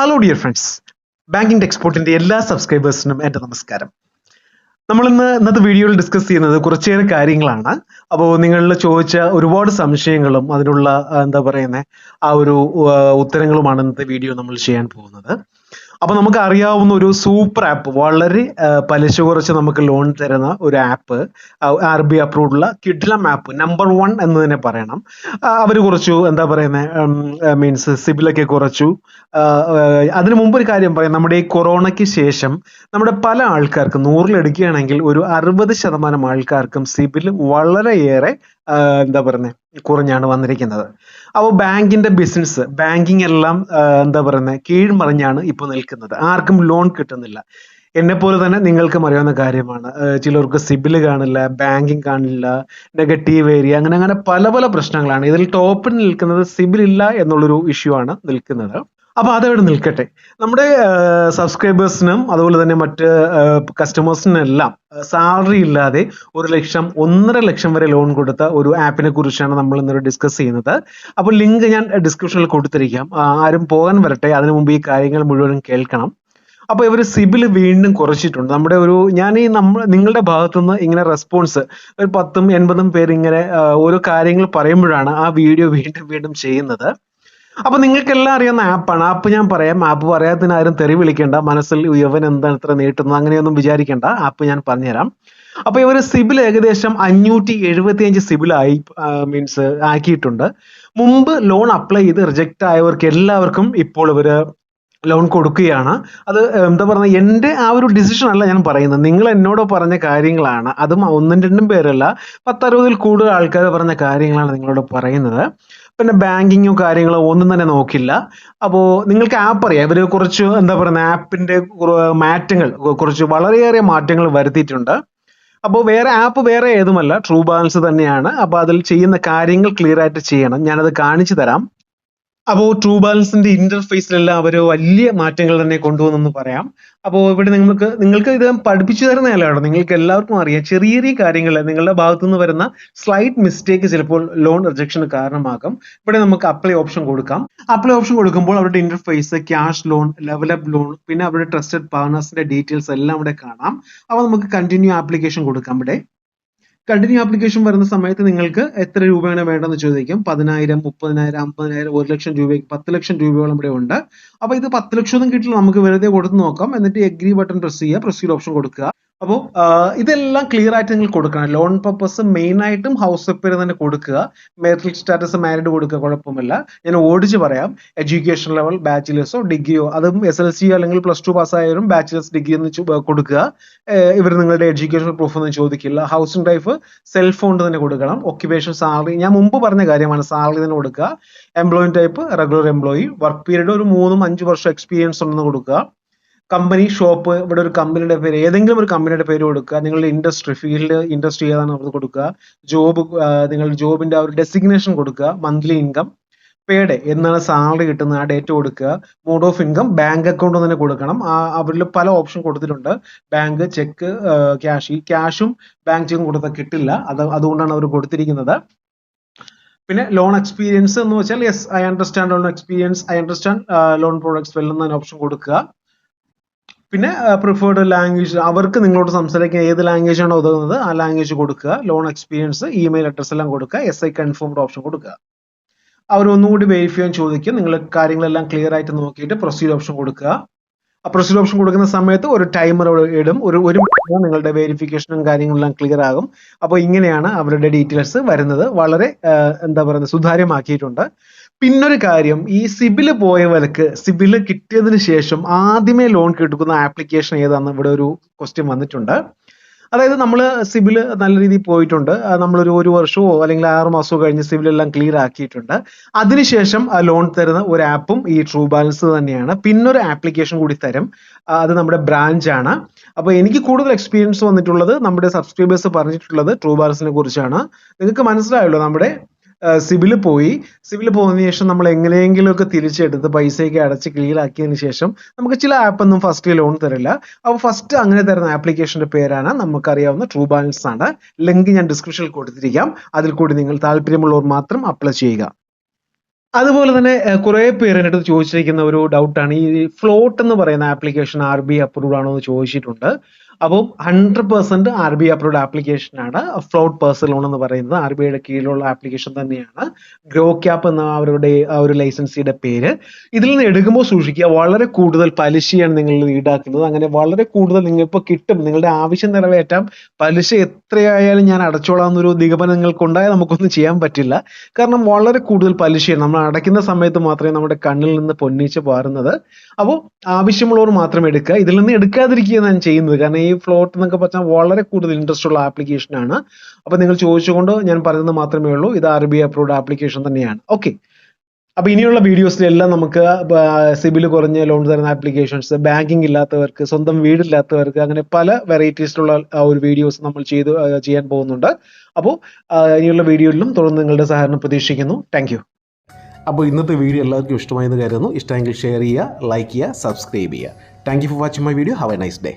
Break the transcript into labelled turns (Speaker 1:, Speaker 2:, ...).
Speaker 1: Hello dear friends, banking ടെക്സ്പോർട്ടിന്റെ എല്ലാ സബ്സ്ക്രൈബേഴ്സിനും എൻ്റെ നമസ്കാരം. നമ്മൾ ഇന്നത്തെ വീഡിയോയിൽ ഡിസ്കസ് ചെയ്യുന്നത് കുറച്ചേറെ കാര്യങ്ങളാണ്. അപ്പോൾ നിങ്ങളിൽ ചോദിച്ച ഒരുപാട് സംശയങ്ങളും അതിനുള്ള എന്താ പറയുന്നത് ആ ഒരു ഉത്തരങ്ങളുമാണ് ഇന്നത്തെ വീഡിയോ നമ്മൾ ചെയ്യാൻ പോകുന്നത്. അപ്പോൾ നമുക്ക് അറിയാവുന്ന ഒരു സൂപ്പർ ആപ്പ്, വളരെ പലിശ കുറച്ച് നമുക്ക് ലോൺ തരുന്ന ഒരു ആപ്പ്, RBI അപ്രൂവ്ഡ് ഉള്ള കിഡ്ലം ആപ്പ്, നമ്പർ 1 എന്ന് തന്നെ പറയണം. അവർ കുറച്ചു എന്താ പറയുന്നത് മീൻസ് സിബിലൊക്കെ കുറച്ചു. അതിനു മുമ്പ് ഒരു കാര്യം പറയാം, നമ്മുടെ ഈ കൊറോണയ്ക്ക് ശേഷം നമ്മുടെ പല ആൾക്കാർക്കും 100ൽ എടുക്കുകയാണെങ്കിൽ ഒരു 60% ആൾക്കാർക്കും സിബിൽ വളരെയേറെ എന്താ പറയുന്നത് കുറഞ്ഞാണ് വന്നിരിക്കുന്നത്. അപ്പോൾ ബാങ്കിന്റെ ബിസിനസ്, ബാങ്കിങ് എല്ലാം എന്താ പറയുന്നത് കീഴ്മറിഞ്ഞാണ് ഇപ്പോൾ നിൽക്കുന്നത്. ആർക്കും ലോൺ കിട്ടുന്നില്ല. എന്നെ പോലെ തന്നെ നിങ്ങൾക്കും അറിയാവുന്ന കാര്യമാണ്. ചിലർക്ക് സിബിൽ കാണില്ല, ബാങ്കിങ് കാണില്ല, നെഗറ്റീവ് ഏരിയ, അങ്ങനെ പല പല പ്രശ്നങ്ങളാണ്. ഇതിൽ ടോപ്പിൽ നിൽക്കുന്നത് സിബിൽ ഇല്ല എന്നുള്ളൊരു ഇഷ്യൂ ആണ് നിൽക്കുന്നത്. അപ്പോൾ അതവിടെ നിൽക്കട്ടെ. നമ്മുടെ സബ്സ്ക്രൈബേഴ്സിനും അതുപോലെ തന്നെ മറ്റ് കസ്റ്റമേഴ്സിനും എല്ലാം സാലറി ഇല്ലാതെ 1 ലക്ഷം 1.5 ലക്ഷം വരെ ലോൺ കൊടുത്ത ഒരു ആപ്പിനെ കുറിച്ചാണ് നമ്മൾ ഇന്നൊരു ഡിസ്കസ് ചെയ്യുന്നത്. അപ്പോൾ ലിങ്ക് ഞാൻ ഡിസ്ക്രിപ്ഷനിൽ കൊടുത്തിരിക്കാം. ആരും പോകാൻ വരട്ടെ, അതിനു മുമ്പ് ഈ കാര്യങ്ങൾ മുഴുവനും കേൾക്കണം. അപ്പോൾ ഇവർ സിബിൽ വീണ്ടും കുറച്ചിട്ടുണ്ട്. നമ്മുടെ നിങ്ങളുടെ ഭാഗത്തുനിന്ന് ഇങ്ങനെ റെസ്പോൺസ് ഒരു 10ഉം 80ഉം പേര് ഇങ്ങനെ ഓരോ കാര്യങ്ങൾ പറയുമ്പോഴാണ് ആ വീഡിയോ വീണ്ടും വീണ്ടും ചെയ്യുന്നത്. അപ്പൊ നിങ്ങൾക്ക് എല്ലാം അറിയാവുന്ന ആപ്പാണ്. ആപ്പ് ഞാൻ പറയാം. ആപ്പ് പറയാത്തതിന് ആരും തെറി വിളിക്കേണ്ട, മനസ്സിൽ യവൻ എന്താണ് ഇത്ര നീട്ടുന്നത് അങ്ങനെയൊന്നും വിചാരിക്കേണ്ട. ആപ്പ് ഞാൻ പറഞ്ഞുതരാം. അപ്പൊ ഇവർ സിബിൽ ഏകദേശം 575 സിബിലായി മീൻസ് ആക്കിയിട്ടുണ്ട്. മുമ്പ് ലോൺ അപ്ലൈ ചെയ്ത് റിജക്റ്റ് ആയവർക്ക് എല്ലാവർക്കും ഇപ്പോൾ ഇവര് ലോൺ കൊടുക്കുകയാണ്. അത് എന്താ പറയുക, എൻ്റെ ആ ഒരു ഡിസിഷൻ അല്ല ഞാൻ പറയുന്നത്, നിങ്ങൾ എന്നോട് പറഞ്ഞ കാര്യങ്ങളാണ്. അതും 1-2 പേരല്ല, 10-60ൽ കൂടുതൽ ആൾക്കാർ പറഞ്ഞ കാര്യങ്ങളാണ് നിങ്ങളോട് പറയുന്നത്. പിന്നെ ബാങ്കിങ്ങോ കാര്യങ്ങളോ ഒന്നും തന്നെ നോക്കില്ല. അപ്പോൾ നിങ്ങൾക്ക് ആപ്പ് അറിയാം, ഇവർ കുറച്ച് എന്താ പറയുക ആപ്പിന്റെ മാറ്റങ്ങൾ, കുറച്ച് വളരെയേറെ മാറ്റങ്ങൾ വരുത്തിയിട്ടുണ്ട്. അപ്പോൾ ആപ്പ് വേറെ ഏതുമല്ല, ട്രൂ ബാലൻസ് തന്നെയാണ്. അപ്പോൾ അതിൽ ചെയ്യുന്ന കാര്യങ്ങൾ ക്ലിയർ ആയിട്ട് ചെയ്യണം. ഞാനത് കാണിച്ചു തരാം. അപ്പോൾ ട്രൂ ബാലൻസിന്റെ ഇന്റർഫേസിലെല്ലാം അവർ വലിയ മാറ്റങ്ങൾ തന്നെ കൊണ്ടുവന്നെന്ന് പറയാം. അപ്പോൾ ഇവിടെ നിങ്ങൾക്ക് ഇത് പഠിപ്പിച്ചു തരുന്നതല്ല കേട്ടോ, നിങ്ങൾക്ക് എല്ലാവർക്കും അറിയാം. ചെറിയ ചെറിയ കാര്യങ്ങൾ നിങ്ങളുടെ ഭാഗത്തു നിന്ന് വരുന്ന സ്ലൈറ്റ് മിസ്റ്റേക്ക് ചിലപ്പോൾ ലോൺ റിജക്ഷന് കാരണമാകും. ഇവിടെ നമുക്ക് അപ്ലൈ ഓപ്ഷൻ കൊടുക്കാം. അപ്ലൈ ഓപ്ഷൻ കൊടുക്കുമ്പോൾ അവരുടെ interface, cash loan, level up loan, പിന്നെ അവരുടെ ട്രസ്റ്റഡ് പാർട്ണേഴ്സിന്റെ ഡീറ്റെയിൽസ് എല്ലാം ഇവിടെ കാണാം. അപ്പോൾ നമുക്ക് കണ്ടിന്യൂ ആപ്ലിക്കേഷൻ കൊടുക്കാം. ഇവിടെ കണ്ടിന്യൂ ആപ്ലിക്കേഷൻ വരുന്ന സമയത്ത് നിങ്ങൾക്ക് എത്ര രൂപയാണ് വേണ്ടതെന്ന് ചോദിക്കും. 10,000, 30,000, 50,000, 1 ലക്ഷം രൂപയ്ക്ക് 10 ലക്ഷം രൂപയോളം ഇവിടെ ഉണ്ട്. അപ്പോൾ ഇത് 10 ലക്ഷമൊന്നും കിട്ടില്ല, നമുക്ക് വെറുതെ കൊടുത്ത് നോക്കാം. എന്നിട്ട് എഗ്രി ബട്ടൺ പ്രസ് ചെയ്യുക, പ്രൊസീഡ് ഓപ്ഷൻ കൊടുക്കുക. അപ്പോൾ ഇതെല്ലാം ക്ലിയർ ആയിട്ട് നിങ്ങൾ കൊടുക്കണം. ലോൺ പർപ്പസ് മെയിൻ ആയിട്ടും ഹൗസ് വെപ്പർ തന്നെ കൊടുക്കുക. മാരിറ്റൽ സ്റ്റാറ്റസ് മാരിഡ് കൊടുക്കുക, കുഴപ്പമില്ല. ഞാൻ ഓടിച്ച് പറയാം. എഡ്യൂക്കേഷൻ ലെവൽ ബാച്ചിലേഴ്സോ ഡിഗ്രിയോ, അതും SLC അല്ലെങ്കിൽ +2 പാസ്സായവരും ബാച്ചിലേഴ്സ് ഡിഗ്രി എന്ന് കൊടുക്കുക. ഇവർ നിങ്ങളുടെ എഡ്യൂക്കേഷൻ പ്രൂഫ് ഒന്നും ചോദിക്കില്ല. ഹൗസിംഗ് ടൈപ്പ് സെൽഫ് ഫോണ്ട് തന്നെ കൊടുക്കണം. ഓക്യുപേഷൻ സാലറി ഞാൻ മുമ്പ് പറഞ്ഞ കാര്യമാണ്, സാലറി തന്നെ കൊടുക്കുക. Employee type regular employee. Work period ഒരു 3-5 വർഷം എക്സ്പീരിയൻസ് ഉണ്ടെന്ന് കൊടുക്കുക. കമ്പനി, ഷോപ്പ്, ഇവിടെ ഒരു കമ്പനിയുടെ പേര്, ഏതെങ്കിലും ഒരു കമ്പനിയുടെ പേര് കൊടുക്കുക. നിങ്ങളുടെ ഇൻഡസ്ട്രി ഏതാണ് അത് കൊടുക്കുക. ജോബ്, നിങ്ങളുടെ ജോബിന്റെ ആ ഒരു ഡെസിഗ്നേഷൻ കൊടുക്കുക. മന്ത്ലി ഇൻകം, പേഡ് എന്നാണ് സാലറി കിട്ടുന്നത്, ആ ഡേറ്റ് കൊടുക്കുക. Mode of income, bank account തന്നെ കൊടുക്കണം. അവരിൽ പല ഓപ്ഷൻ കൊടുത്തിട്ടുണ്ട്, ബാങ്ക്, ചെക്ക്, ക്യാഷ്. ഈ ക്യാഷും ബാങ്ക് ചെക്കും കൊടുത്താൽ കിട്ടില്ല, അതുകൊണ്ടാണ് അവർ കൊടുത്തിരിക്കുന്നത്. പിന്നെ ലോൺ എക്സ്പീരിയൻസ് എന്ന് വെച്ചാൽ yes I understand loan experience, I understand loan products well എന്ന ഓപ്ഷൻ കൊടുക്കുക. പിന്നെ പ്രിഫേർഡ് ലാംഗ്വേജ്, അവർക്ക് നിങ്ങളോട് സംസാരിക്കാൻ ഏത് ലാംഗ്വേജ് ആണോ ഉതകുന്നത് ആ ലാംഗ്വേജ് കൊടുക്കുക. ലോൺ എക്സ്പീരിയൻസ്, ഇമെയിൽ അഡ്രസ് എല്ലാം കൊടുക്കുക. SI കൺഫേംഡ് ഓപ്ഷൻ കൊടുക്കുക. അവർ ഒന്നുകൂടി വെരിഫൈ ചെയ്യാൻ ചോദിക്കും. നിങ്ങൾ കാര്യങ്ങളെല്ലാം ക്ലിയർ ആയിട്ട് നോക്കിയിട്ട് പ്രൊസീഡ് ഓപ്ഷൻ കൊടുക്കുക. ആ പ്രൊസീഡ് ഓപ്ഷൻ കൊടുക്കുന്ന സമയത്ത് ഒരു ടൈമർ ഇടും. ഒരു നിങ്ങളുടെ വെരിഫിക്കേഷനും കാര്യങ്ങളെല്ലാം ക്ലിയർ ആകും. അപ്പോൾ ഇങ്ങനെയാണ് അവരുടെ ഡീറ്റെയിൽസ് വരുന്നത്. വളരെ എന്താ പറയുന്നത് സുതാര്യമാക്കിയിട്ടുണ്ട്. പിന്നൊരു കാര്യം, ഈ സിബില് പോയവർക്ക് സിബില് കിട്ടിയതിന് ശേഷം ആദ്യമേ ലോൺ കിട്ടുന്ന ആപ്ലിക്കേഷൻ ഏതാണെന്ന് ഇവിടെ ഒരു ക്വസ്റ്റ്യൻ വന്നിട്ടുണ്ട്. അതായത് നമ്മൾ സിബില് നല്ല രീതിയിൽ പോയിട്ടുണ്ട്, നമ്മളൊരു 1 വർഷമോ അല്ലെങ്കിൽ 6 മാസമോ കഴിഞ്ഞ് സിബിലെല്ലാം ക്ലിയർ ആക്കിയിട്ടുണ്ട്. അതിനുശേഷം ആ ലോൺ തരുന്ന ഒരു ആപ്പും ഈ ട്രൂ ബാലൻസ് തന്നെയാണ്. പിന്നൊരു ആപ്ലിക്കേഷൻ കൂടി തരും, അത് നമ്മുടെ ബ്രാഞ്ചാണ്. അപ്പോൾ എനിക്ക് കൂടുതൽ എക്സ്പീരിയൻസ് വന്നിട്ടുള്ളത്, നമ്മുടെ സബ്സ്ക്രൈബേഴ്സ് പറഞ്ഞിട്ടുള്ളത് ട്രൂ ബാലൻസിനെ കുറിച്ചാണ്. നിങ്ങൾക്ക് മനസ്സിലായല്ലോ, നമ്മുടെ സിബിൽ പോയതിനു ശേഷം നമ്മൾ എങ്ങനെയെങ്കിലുമൊക്കെ തിരിച്ചെടുത്ത് പൈസയൊക്കെ അടച്ച് ക്ലിയർ ആക്കിയതിനു ശേഷം നമുക്ക് ചില ആപ്പൊന്നും ഫസ്റ്റ് ലോൺ തരില്ല. അപ്പോൾ ഫസ്റ്റ് അങ്ങനെ തരുന്ന ആപ്ലിക്കേഷന്റെ പേരാണ് നമുക്കറിയാവുന്ന ട്രൂ ബാലൻസ് ആണ്. ലിങ്ക് ഞാൻ ഡിസ്ക്രിപ്ഷനിൽ കൊടുത്തിരിക്കാം. അതിൽ കൂടി നിങ്ങൾ താല്പര്യമുള്ളവർ മാത്രം അപ്ലൈ ചെയ്യുക. അതുപോലെ തന്നെ കുറേ പേര് എൻ്റെ അടുത്ത് ചോദിച്ചിരിക്കുന്ന ഒരു ഡൗട്ടാണ് ഈ ഫ്ലോട്ട് എന്ന് പറയുന്ന ആപ്ലിക്കേഷൻ RBI അപ്രൂവ്ഡ് ആണോ എന്ന് ചോദിച്ചിട്ടുണ്ട്. അപ്പം 100% RBI അപ്രൂവ്ഡ് ആപ്ലിക്കേഷൻ ആണ് ഫ്ലോട്ട് പേഴ്സണൽ ലോൺ എന്ന് പറയുന്നത്. RBIയുടെ കീഴിലുള്ള ആപ്ലിക്കേഷൻ തന്നെയാണ്. ഗ്രോ ക്യാപ്പ് എന്ന അവരുടെ ആ ഒരു ലൈസൻസിയുടെ പേര്. ഇതിൽ നിന്ന് എടുക്കുമ്പോൾ സൂക്ഷിക്കുക, വളരെ കൂടുതൽ പലിശയാണ് നിങ്ങൾ ഈടാക്കുന്നത്. അങ്ങനെ വളരെ കൂടുതൽ നിങ്ങൾക്ക് കിട്ടും, നിങ്ങളുടെ ആവശ്യം നിറവേറ്റാം, പലിശ എത്രയായാലും ഞാൻ അടച്ചോളാം എന്നൊരു നിഗമനം നിങ്ങൾക്കുണ്ടായാൽ നമുക്കൊന്നും ചെയ്യാൻ പറ്റില്ല. കാരണം വളരെ കൂടുതൽ പലിശയാണ്. നമ്മൾ അടയ്ക്കുന്ന സമയത്ത് മാത്രമേ നമ്മുടെ കണ്ണിൽ നിന്ന് പൊന്നീച്ച പാറുന്നത്. അപ്പോൾ ആവശ്യമുള്ളവർ മാത്രം എടുക്കുക, ഇതിൽ നിന്ന് എടുക്കാതിരിക്കുകയാണ് ഞാൻ ചെയ്യുന്നത്. കാരണം ഈ ഫ്ലോട്ട് എന്നൊക്കെ പറഞ്ഞാൽ വളരെ കൂടുതൽ ഇൻട്രസ്റ്റ് ഉള്ള ആപ്ലിക്കേഷൻ ആണ്. അപ്പൊ നിങ്ങൾ ചോദിച്ചുകൊണ്ട് ഞാൻ പറയുന്നത് മാത്രമേ ഉള്ളൂ, ഇത് RBI അപ്രൂവ്ഡ് ആപ്ലിക്കേഷൻ തന്നെയാണ്. ഓക്കെ, അപ്പൊ ഇനിയുള്ള വീഡിയോസിലെല്ലാം നമുക്ക് സിബിൽ കുറഞ്ഞ ലോൺ തരുന്ന ആപ്ലിക്കേഷൻസ്, ബാങ്കിങ് ഇല്ലാത്തവർക്ക്, സ്വന്തം വീടില്ലാത്തവർക്ക്, അങ്ങനെ പല വെറൈറ്റീസിലുള്ള ഒരു വീഡിയോസ് നമ്മൾ ചെയ്യാൻ പോകുന്നുണ്ട്. അപ്പോൾ ഇനിയുള്ള വീഡിയോയിലും തുടർന്ന് നിങ്ങളുടെ സഹകരണം പ്രതീക്ഷിക്കുന്നു. Thank you. അപ്പോൾ ഇന്നത്തെ വീഡിയോ എല്ലാവർക്കും ഇഷ്ടമായെന്ന് കരുതുന്നു. ഇഷ്ടമെങ്കിൽ ഷെയർ ചെയ്യുക, ലൈക്ക് ചെയ്യുക, സബ്സ്ക്രൈബ് ചെയ്യുക. Thank you for watching my video. Have A nice day.